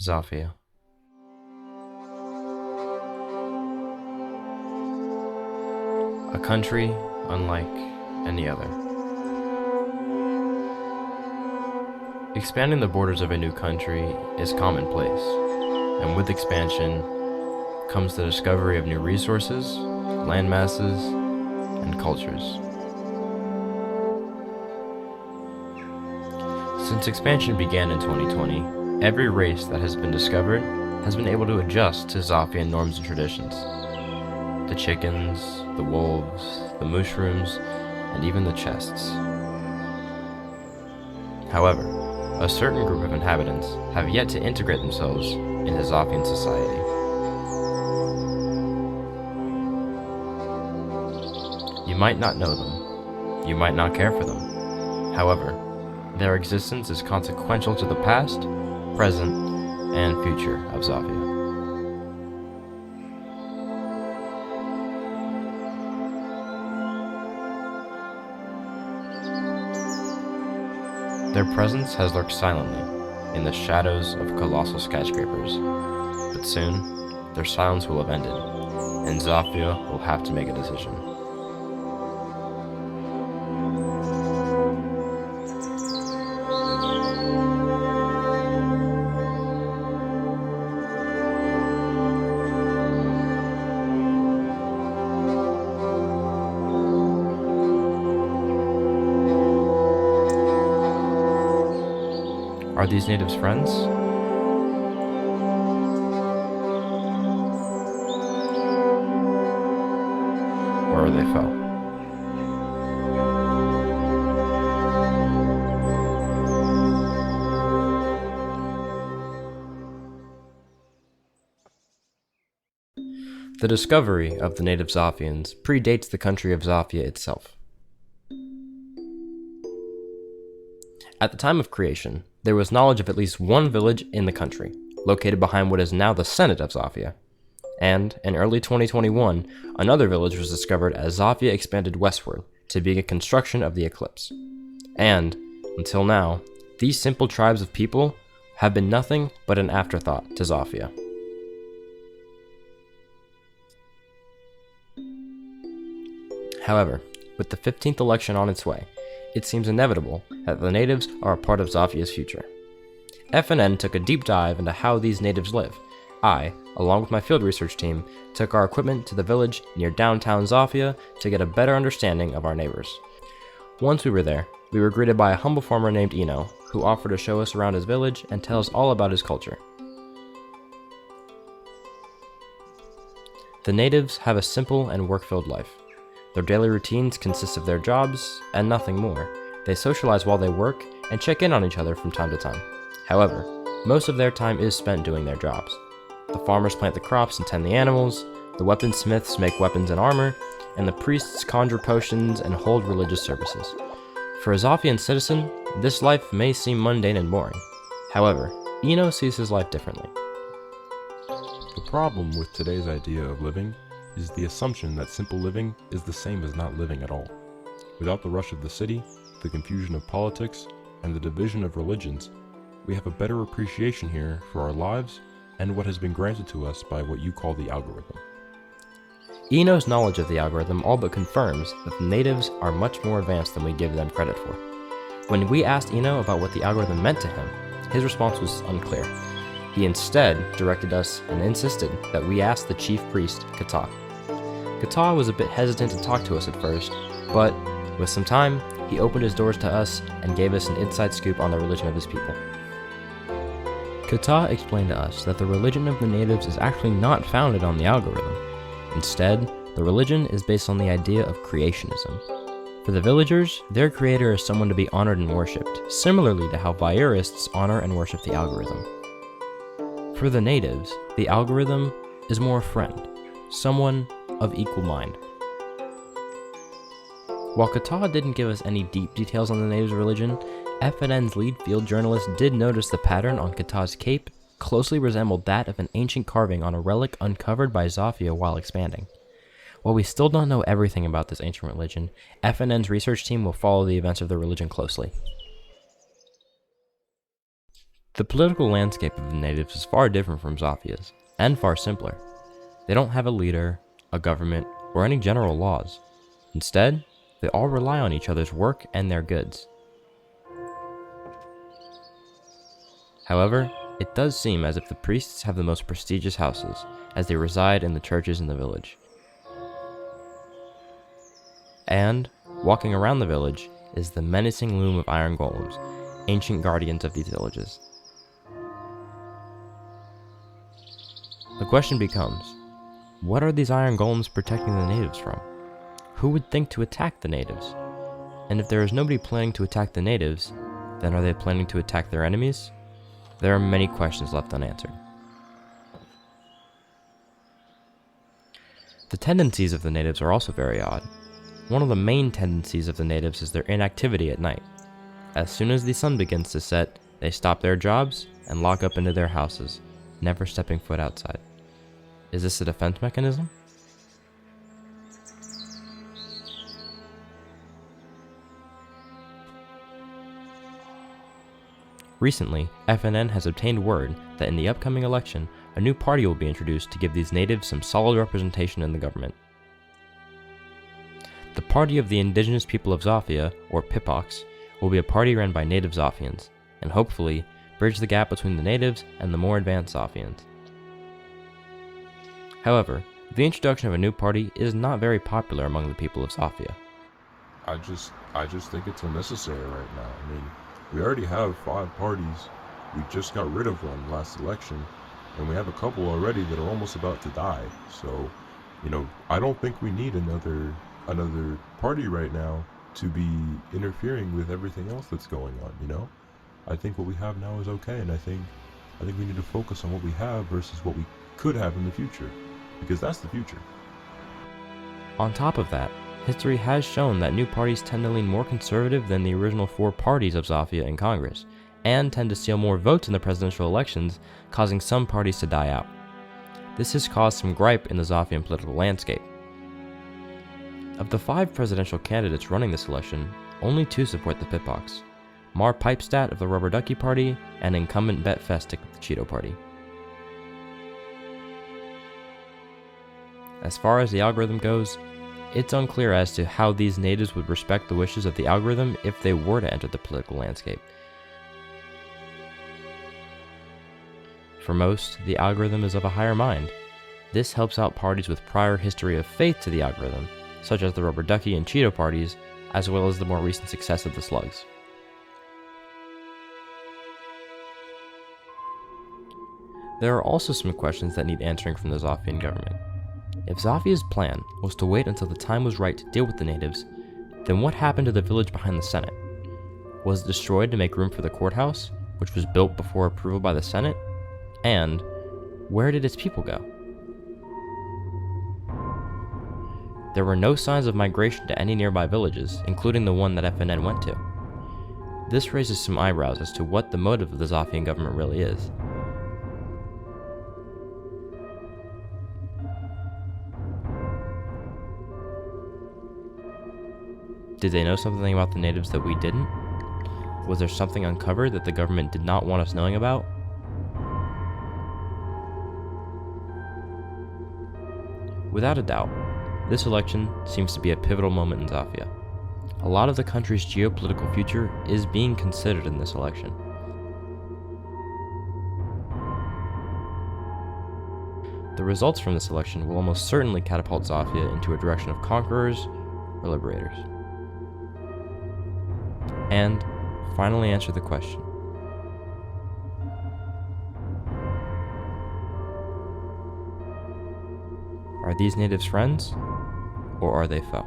Xofia. A country unlike any other. Expanding the borders of a new country is commonplace, and with expansion comes the discovery of new resources, land masses, and cultures. Since expansion began in 2020, every race that has been discovered has been able to adjust to Xofian norms and traditions. The chickens, the wolves, the Mooshrooms, and even the chests. However, a certain group of inhabitants have yet to integrate themselves into Xofian society. You might not know them, you might not care for them. However, their existence is consequential to the past, present, and future of Xofia. Their presence has lurked silently in the shadows of colossal skyscrapers, but soon their silence will have ended, and Xofia will have to make a decision. Are these natives friends? Or are they foe? The discovery of the native Xofians predates the country of Xofia itself. At the time of creation, there was knowledge of at least one village in the country, located behind what is now the Senate of Xofia. And in early 2021, another village was discovered as Xofia expanded westward to begin construction of the eclipse. And, until now, these simple tribes of people have been nothing but an afterthought to Xofia. However, with the 15th election on its way, it seems inevitable that the natives are a part of Xofia's future. FNN took a deep dive into how these natives live. I, along with my field research team, took our equipment to the village near downtown Xofia to get a better understanding of our neighbors. Once we were there, we were greeted by a humble farmer named Eno, who offered to show us around his village and tell us all about his culture. The natives have a simple and work-filled life. Their daily routines consist of their jobs and nothing more. They socialize while they work and check in on each other from time to time. However, most of their time is spent doing their jobs. The farmers plant the crops and tend the animals, the weaponsmiths make weapons and armor, and the priests conjure potions and hold religious services. For a Xofian citizen, this life may seem mundane and boring. However, Eno sees his life differently. The problem with today's idea of living is the assumption that simple living is the same as not living at all. Without the rush of the city, the confusion of politics, and the division of religions, we have a better appreciation here for our lives and what has been granted to us by what you call the algorithm. Eno's knowledge of the algorithm all but confirms that the natives are much more advanced than we give them credit for. When we asked Eno about what the algorithm meant to him, his response was unclear. He instead directed us and insisted that we ask the chief priest, Kata. Kata was a bit hesitant to talk to us at first, but with some time, he opened his doors to us and gave us an inside scoop on the religion of his people. Kata explained to us that the religion of the natives is actually not founded on the algorithm. Instead, the religion is based on the idea of creationism. For the villagers, their creator is someone to be honored and worshipped, similarly to how Viurists honor and worship the algorithm. For the natives, the algorithm is more a friend, someone of equal mind. While Kata didn't give us any deep details on the natives' religion, FNN's lead field journalist did notice the pattern on Kata's cape closely resembled that of an ancient carving on a relic uncovered by Xofia while expanding. While we still don't know everything about this ancient religion, FNN's research team will follow the events of the religion closely. The political landscape of the natives is far different from Xofia's, and far simpler. They don't have a leader, a government, or any general laws. Instead, they all rely on each other's work and their goods. However, it does seem as if the priests have the most prestigious houses, as they reside in the churches in the village. And, walking around the village, is the menacing loom of iron golems, ancient guardians of these villages. The question becomes, what are these iron golems protecting the natives from? Who would think to attack the natives? And if there is nobody planning to attack the natives, then are they planning to attack their enemies? There are many questions left unanswered. The tendencies of the natives are also very odd. One of the main tendencies of the natives is their inactivity at night. As soon as the sun begins to set, they stop their jobs and lock up into their houses, never stepping foot outside. Is this a defense mechanism? Recently, FNN has obtained word that in the upcoming election, a new party will be introduced to give these natives some solid representation in the government. The Party of the Indigenous People of Xofia, or PIPOX, will be a party run by native Xofians, and hopefully, bridge the gap between the natives and the more advanced Xofians. However, the introduction of a new party is not very popular among the people of Xofia. I just think it's unnecessary right now. I mean, we already have 5 parties. We just got rid of one last election, and we have a couple already that are almost about to die. So, I don't think we need another party right now to be interfering with everything else that's going on, I think what we have now is okay, and I think we need to focus on what we have versus what we could have in the future, because that's the future. On top of that, history has shown that new parties tend to lean more conservative than the original 4 parties of Xofia in Congress, and tend to steal more votes in the presidential elections, causing some parties to die out. This has caused some gripe in the Xofian political landscape. Of the 5 presidential candidates running this election, only 2 support the PIPOX, Mar Pipestat of the Rubber Ducky Party and incumbent Bet Festic of the Cheeto Party. As far as the algorithm goes, it's unclear as to how these natives would respect the wishes of the algorithm if they were to enter the political landscape. For most, the algorithm is of a higher mind. This helps out parties with prior history of faith to the algorithm, such as the Rubber Ducky and Cheeto parties, as well as the more recent success of the Slugs. There are also some questions that need answering from the Xofian government. If Xofia's plan was to wait until the time was right to deal with the natives, then what happened to the village behind the Senate? Was it destroyed to make room for the courthouse, which was built before approval by the Senate? And where did its people go? There were no signs of migration to any nearby villages, including the one that FNN went to. This raises some eyebrows as to what the motive of the Xofian government really is. Did they know something about the natives that we didn't? Was there something uncovered that the government did not want us knowing about? Without a doubt, this election seems to be a pivotal moment in Xofia. A lot of the country's geopolitical future is being considered in this election. The results from this election will almost certainly catapult Xofia into a direction of conquerors or liberators. And finally answer the question: are these natives friends, or are they foe?